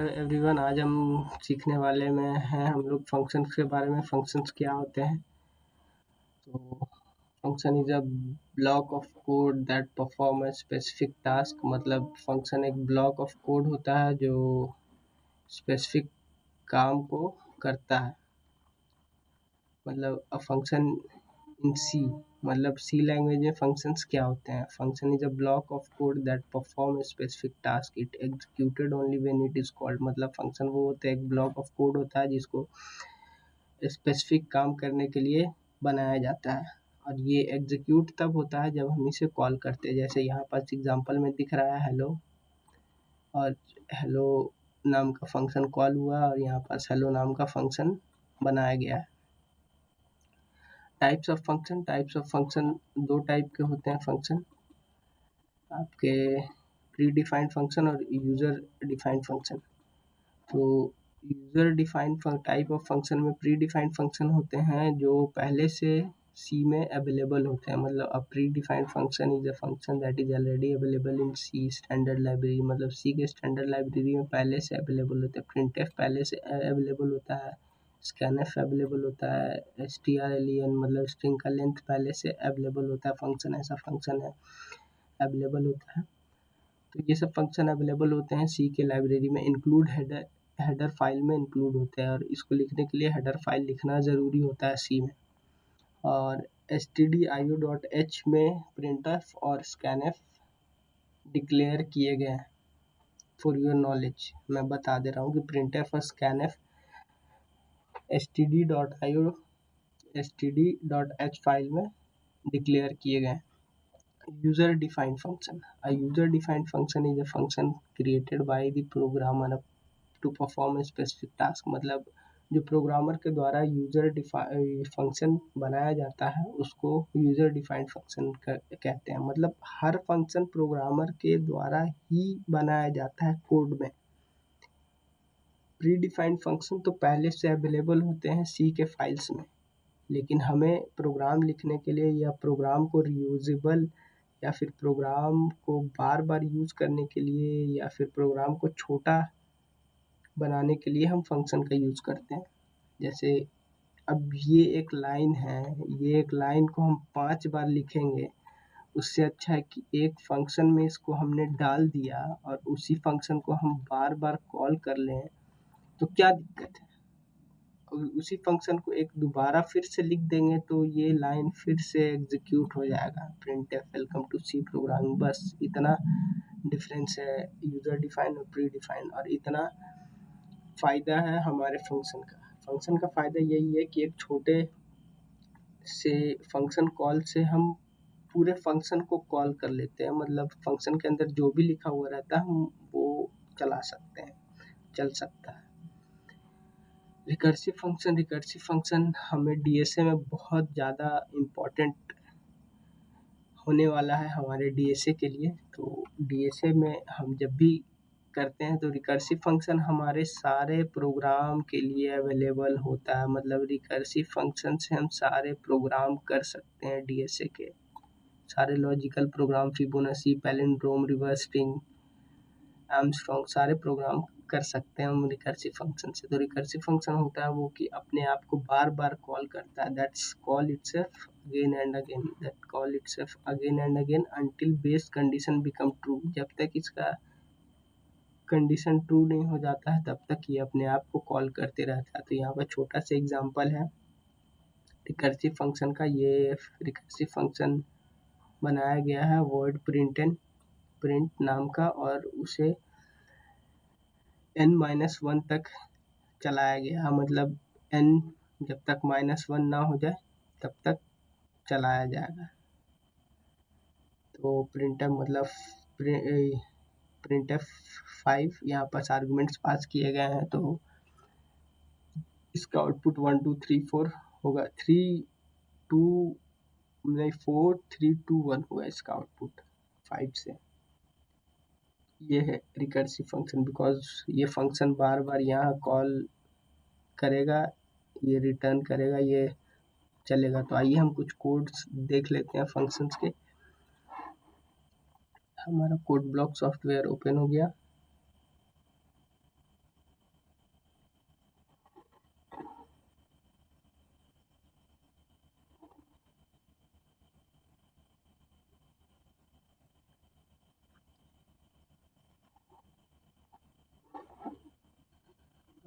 Everyone, आज हम सीखने वाले में हैं हम लोग फंक्शंस के बारे में। फंक्शंस क्या होते हैं? तो function is a block of code that perform a specific task. मतलब फंक्शन एक ब्लॉक ऑफ कोड होता है जो स्पेसिफिक काम को करता है। मतलब अ फंक्शन इन सी, मतलब सी लैंग्वेज में फंक्शंस क्या होते हैं? Function is a block of code that perform a specific task, it executed only when it is called. मतलब फंक्शन वो होता है, एक ब्लॉक ऑफ कोड होता है जिसको स्पेसिफिक काम करने के लिए बनाया जाता है, और ये एग्जीक्यूट तब होता है जब हम इसे कॉल करते हैं। जैसे यहाँ पास एग्जांपल में दिख रहा है हेलो, और हेलो नाम का फंक्शन कॉल हुआ और यहाँ पास हेलो नाम का फंक्शन बनाया गया है। टाइप्स ऑफ फंक्शन दो टाइप के होते हैं फंक्शन, आपके प्री डिफाइंड फंक्शन और यूजर डिफाइंड फंक्शन। तो user defined type of function में प्री डिफाइंड फंक्शन होते हैं जो पहले से सी में अवेलेबल होते हैं। मतलब a predefined function is a function that is already available in C standard library. मतलब सी के स्टैंडर्ड लाइब्रेरी में पहले से अवेलेबल होते हैं। प्रिंटफ पहले से अवेलेबल होता है, स्कैनफ अवेलेबल होता है, strlen मतलब स्ट्रिंग का लेंथ पहले से अवेलेबल होता है। फंक्शन ऐसा फंक्शन है अवेलेबल होता है। तो ये सब फंक्शन अवेलेबल होते हैं सी के लाइब्रेरी में। इंक्लूड हेडर फाइल में इंक्लूड होते हैं, और इसको लिखने के लिए हेडर फाइल लिखना ज़रूरी होता है सी में। और stdio.h में printf और scanf डिक्लेयर किए गए हैं। फॉर योर नॉलेज मैं बता दे रहा हूँ कि printf और scanf std.h फाइल में डिक्लेयर किए गए हैं। User defined function. A user defined function is a function created by the programmer to perform a specific task. मतलब जो प्रोग्रामर के द्वारा यूजर फंक्शन बनाया जाता है उसको यूजर डिफाइंड फंक्शन कहते हैं। मतलब हर फंक्शन प्रोग्रामर के द्वारा ही बनाया जाता है कोड में। प्री डिफाइंड फंक्शन तो पहले से अवेलेबल होते हैं सी के फाइल्स में, लेकिन हमें प्रोग्राम लिखने के लिए या प्रोग्राम को रीयूजेबल या फिर प्रोग्राम को बार बार यूज करने के लिए या फिर प्रोग्राम को छोटा बनाने के लिए हम फंक्शन का यूज करते हैं। जैसे अब ये एक लाइन है, ये एक लाइन को हम 5 बार लिखेंगे, उससे अच्छा है कि एक फंक्शन में इसको हमने डाल दिया और उसी फंक्शन को हम बार बार कॉल कर लें, तो क्या दिक्कत है? उसी फंक्शन को एक दोबारा फिर से लिख देंगे तो ये लाइन फिर से एग्जीक्यूट हो जाएगा, printf welcome to C programming. बस इतना डिफरेंस है यूजर डिफाइंड और प्री डिफाइंड, और इतना फ़ायदा है हमारे फंक्शन का। फंक्शन का फ़ायदा यही है कि एक छोटे से फंक्शन कॉल से हम पूरे फंक्शन को कॉल कर लेते हैं। मतलब फंक्शन के अंदर जो भी लिखा हुआ रहता है हम वो चला सकते हैं, चल सकता है। रिकर्सिव फंक्शन हमें डीएसए में बहुत ज़्यादा इम्पोर्टेंट होने वाला है हमारे डीएसए के लिए। तो डीएसए में हम जब भी करते हैं तो रिकर्सिव फंक्शन हमारे सारे प्रोग्राम के लिए अवेलेबल होता है। मतलब रिकर्सिव फंक्शन से हम सारे प्रोग्राम कर सकते हैं डीएसए के, सारे logical program, Fibonacci, palindrome, reverse string, Armstrong, सारे प्रोग्राम कर सकते हैं हम रिकर्सिव फंक्शन से। तो रिकर्सिव फंक्शन होता है वो कि अपने आप को बार बार कॉल करता है, that's call itself again and again, that call itself again and again until base condition become true. जब तक इसका कंडीशन ट्रू नहीं हो जाता है तब तक ये अपने आप को कॉल करते रहता है। तो यहाँ पर छोटा सा एग्जांपल है रिकर्सिव फंक्शन का। ये रिकर्सिव फंक्शन बनाया गया है वर्ड प्रिंट नाम का, और उसे n-1 तक चलाया गया। मतलब n जब तक -1 ना हो जाए तब तक चलाया जाएगा। तो प्रिंटफ मतलब प्रिंटफ 5 यहाँ पर आर्गुमेंट्स पास किए गए हैं, तो इसका आउटपुट 1 2 3 4 होगा। 3 2 नहीं 4 3 2 1 होगा इसका आउटपुट 5 से। ये है रिकर्सिव फंक्शन, बिकॉज ये फंक्शन बार बार यहाँ कॉल करेगा, ये रिटर्न करेगा, ये चलेगा। तो आइए हम कुछ कोड्स देख लेते हैं फंक्शंस के। हमारा कोड ब्लॉक सॉफ्टवेयर ओपन हो गया।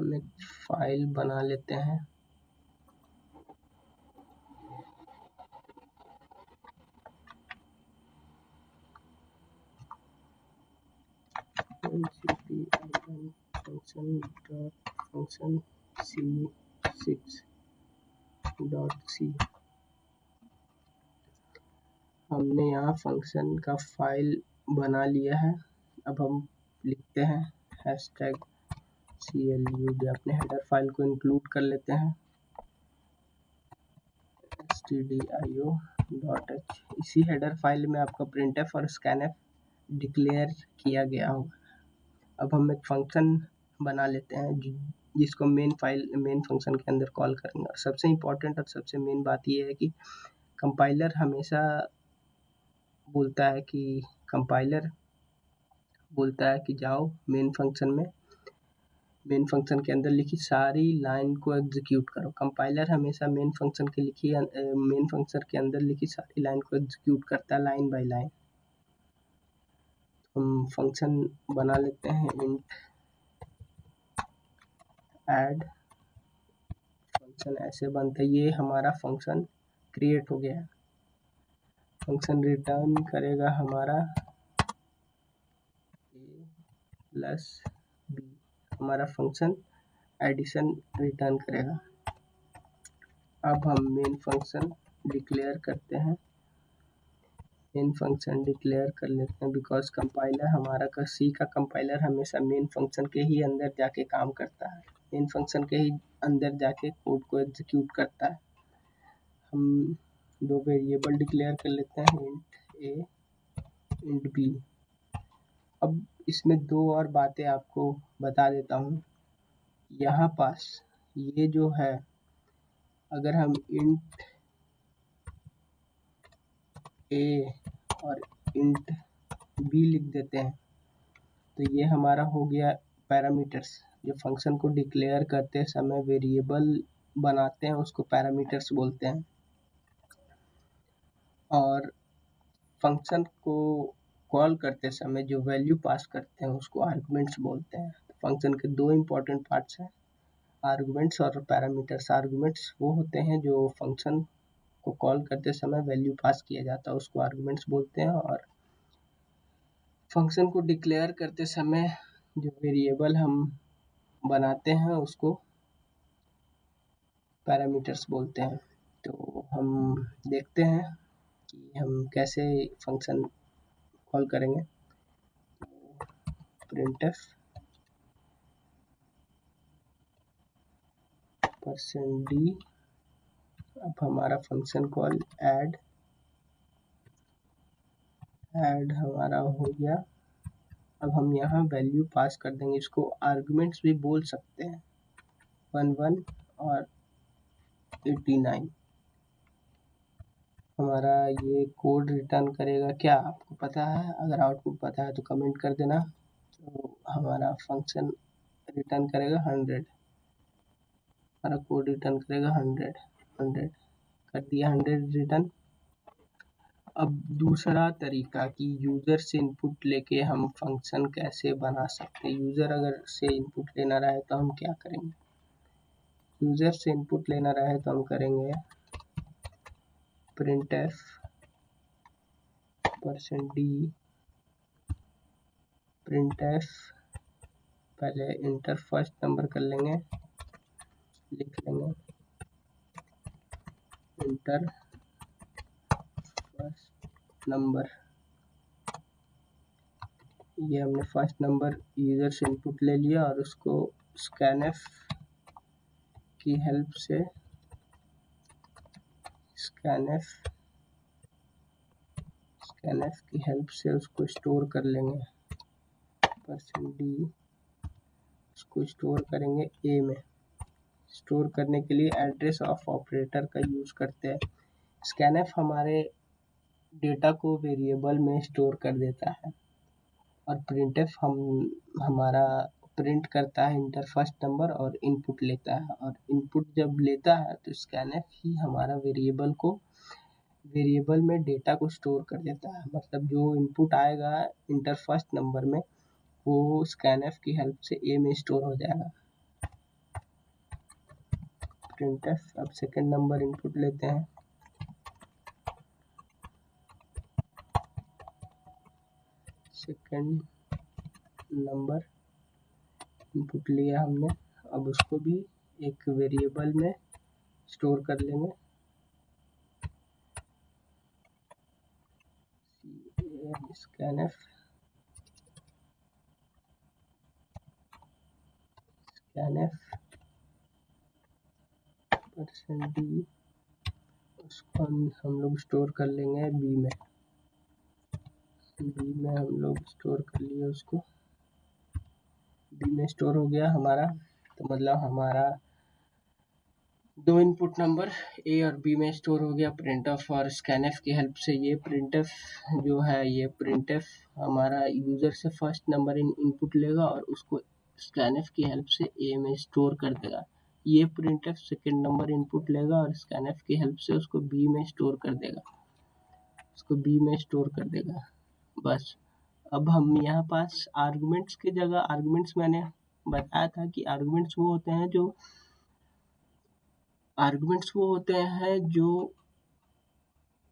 हम एक फाइल बना लेते हैं। function c6.c। हमने यहाँ फंक्शन का फाइल बना लिया है। अब हम लिखते हैं #clud, अपने हेडर फाइल को इंक्लूड कर लेते हैं stdio.h। इसी हेडर फाइल में आपका printf और scanf डिक्लेयर किया गया होगा। अब हम एक फंक्शन बना लेते हैं जिसको मेन फंक्शन के अंदर कॉल करेंगे। और सबसे इम्पोर्टेंट और सबसे मेन बात ये है कि कंपाइलर हमेशा बोलता है कि जाओ मेन फंक्शन के अंदर लिखी सारी लाइन को एग्जीक्यूट करो। कंपाइलर हमेशा मेन फंक्शन के अंदर लिखी सारी लाइन को एग्जीक्यूट करता है लाइन बाय लाइन। हम फंक्शन बना लेते हैं इंट ऐड। फंक्शन ऐसे बनता है, ये हमारा फंक्शन क्रिएट हो गया है। फंक्शन रिटर्न करेगा हमारा a+b। हमारा फंक्शन एडिशन रिटर्न करेगा। अब हम मेन फंक्शन डिक्लेयर करते हैं। मेन फंक्शन डिक्लेयर कर लेते हैं बिकॉज कंपाइलर हमारा सी का कंपाइलर हमेशा मेन फंक्शन के ही अंदर जाके काम करता है, मेन फंक्शन के ही अंदर जाके कोड को एग्जीक्यूट करता है। हम दो वेरिएबल डिक्लेयर कर लेते हैं, इंट a इंट b। अब इसमें दो और बातें आपको बता देता हूँ। यहाँ पास ये जो है, अगर हम इंट a और इंट b लिख देते हैं तो ये हमारा हो गया पैरामीटर्स। जो फंक्शन को डिक्लेयर करते समय वेरिएबल बनाते हैं उसको पैरामीटर्स बोलते हैं, और फंक्शन को कॉल करते समय जो वैल्यू पास करते हैं उसको आर्गुमेंट्स बोलते हैं। फंक्शन के दो इम्पोर्टेंट पार्ट्स हैं, आर्गुमेंट्स और पैरामीटर्स। आर्गुमेंट्स वो होते हैं जो फंक्शन को कॉल करते समय वैल्यू पास किया जाता है, उसको आर्गुमेंट्स बोलते हैं। और फंक्शन को डिक्लेयर करते समय जो वेरिएबल हम बनाते हैं उसको पैरामीटर्स बोलते हैं। तो हम देखते हैं कि हम कैसे फंक्शन कॉल करेंगे। printf %d। अब हमारा फंक्शन कॉल ऐड हमारा हो गया। अब हम यहाँ वैल्यू पास कर देंगे, इसको आर्गुमेंट्स भी बोल सकते हैं, 11 और 89। हमारा ये कोड रिटर्न करेगा क्या, आपको पता है? अगर आउटपुट पता है तो कमेंट कर देना। तो हमारा फंक्शन रिटर्न करेगा 100, हमारा कोड रिटर्न करेगा 100 कर दिया 100 रिटर्न। अब दूसरा तरीका कि यूज़र से इनपुट लेके हम फंक्शन कैसे बना सकते हैं। यूज़र अगर से इनपुट लेना रहे तो हम क्या करेंगे? यूज़र से इनपुट लेना रहे तो हम करेंगे printf %d printf, पहले इंटर फर्स्ट नंबर कर लेंगे, लिख लेंगे इंटर फर्स्ट नंबर। ये हमने फर्स्ट नंबर यूज़र से इनपुट ले लिया और उसको scanf की हेल्प से उसको स्टोर कर लेंगे। %d उसको स्टोर करेंगे a में। स्टोर करने के लिए एड्रेस ऑफ ऑपरेटर का यूज़ करते हैं। scanf हमारे डेटा को वेरिएबल में स्टोर कर देता है, और printf हमारा प्रिंट करता है इंटर फर्स्ट नंबर और इनपुट लेता है। और इनपुट जब लेता है तो scanf ही हमारा वेरिएबल में डेटा को स्टोर कर देता है। मतलब जो इनपुट आएगा इंटर फर्स्ट नंबर में वो scanf की हेल्प से a में स्टोर हो जाएगा। printf। अब सेकेंड नंबर इनपुट लेते हैं, सेकेंड नंबर इनपुट लिया हमने। अब उसको भी एक वेरिएबल में स्टोर कर लेंगे, scanf %d, उसको हम लोग स्टोर कर लेंगे बी में। बी में हम लोग स्टोर कर लिए उसको, बी में स्टोर हो गया हमारा। तो मतलब हमारा दो इनपुट नंबर ए और बी में स्टोर हो गया प्रिंटफ और स्कैनफ की हेल्प से। ये प्रिंटफ जो है, ये प्रिंटफ हमारा यूजर से फर्स्ट नंबर इनपुट लेगा और उसको स्कैनफ की हेल्प से ए में स्टोर कर देगा। ये प्रिंटफ सेकेंड नंबर इनपुट लेगा और स्कैनफ की हेल्प से उसको बी में स्टोर कर देगा, उसको बी में स्टोर कर देगा। बस अब हम यहाँ पास आर्गुमेंट्स की जगह, आर्गुमेंट्स मैंने बताया था कि आर्गुमेंट्स वो होते हैं जो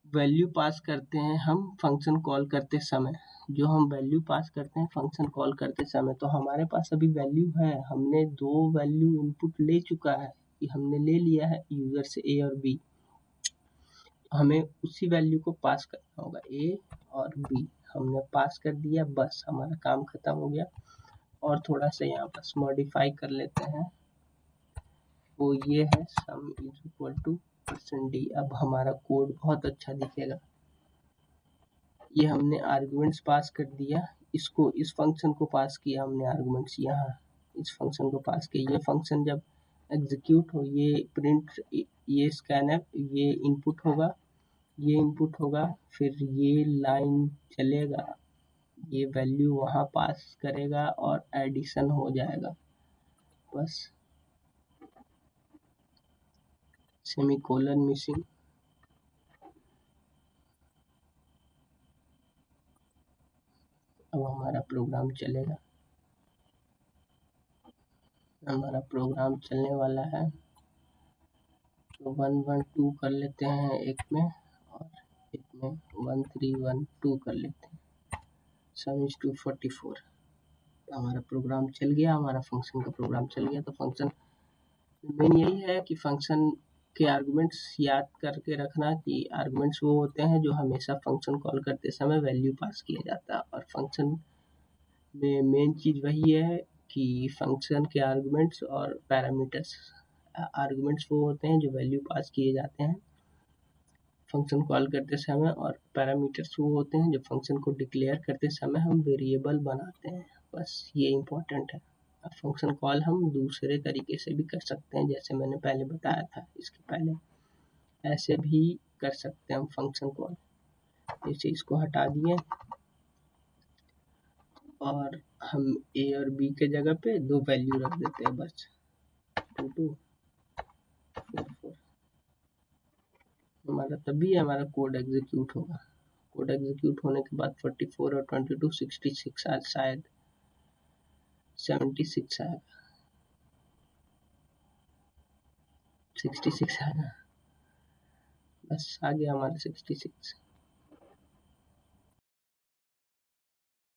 वैल्यू पास करते हैं हम फंक्शन कॉल करते समय, जो हम वैल्यू पास करते हैं फंक्शन कॉल करते समय। तो हमारे पास अभी वैल्यू है, हमने दो वैल्यू इनपुट ले चुका है, कि हमने ले लिया है यूजर से ए और बी। हमें उसी वैल्यू को पास करना होगा, ए और बी हमने पास कर दिया, बस हमारा काम खत्म हो गया। और थोड़ा सा यहाँ पास मॉडिफाई कर लेते हैं, वो ये है sum is equal to %d। अब हमारा कोड बहुत अच्छा दिखेगा। ये हमने आर्गुमेंट्स पास कर दिया, इसको, इस फंक्शन को पास किया हमने आर्गुमेंट्स, यहाँ इस फंक्शन को पास किया। ये फंक्शन जब एग्जीक्यूट हो, ये प्रिंट, ये स्कैनफ, ये इनपुट होगा, ये इनपुट होगा, फिर ये लाइन चलेगा, ये वैल्यू वहाँ पास करेगा और एडिशन हो जाएगा। बस सेमीकोलन मिसिंग। अब हमारा प्रोग्राम चलेगा, हमारा प्रोग्राम चलने वाला है। तो 1 1 2 कर लेते हैं एक में, और एक में 1 3 1 2 कर लेते हैं। सम इज 244। तो हमारा प्रोग्राम चल गया, हमारा फंक्शन का प्रोग्राम चल गया। तो फंक्शन मेन यही है कि फंक्शन के आर्गुमेंट्स याद करके रखना, कि आर्गुमेंट्स वो होते हैं जो हमेशा फंक्शन कॉल करते समय वैल्यू पास किया जाता है। और फंक्शन में मेन चीज़ वही है कि फंक्शन के आर्गुमेंट्स और पैरामीटर्स, आर्गुमेंट्स वो होते हैं जो वैल्यू पास किए जाते हैं फंक्शन कॉल करते समय, और पैरामीटर्स वो होते हैं जो फंक्शन को डिक्लेयर करते समय हम वेरिएबल बनाते हैं। बस ये इम्पोर्टेंट है। फंक्शन कॉल हम दूसरे तरीके से भी कर सकते हैं, जैसे मैंने पहले बताया था, इसके पहले ऐसे भी कर सकते हैं हम फंक्शन कॉल। इस चीज़ को हटा दिए और हम ए और बी के जगह पे दो वैल्यू रख देते हैं, बस 2 2 4 4। हमारा तभी हमारा कोड एग्जीक्यूट होगा। कोड एग्जीक्यूट होने के बाद 44 और 22 66 आज शायद 76 आएगा, 66 आएगा। बस आ गया हमारा 66।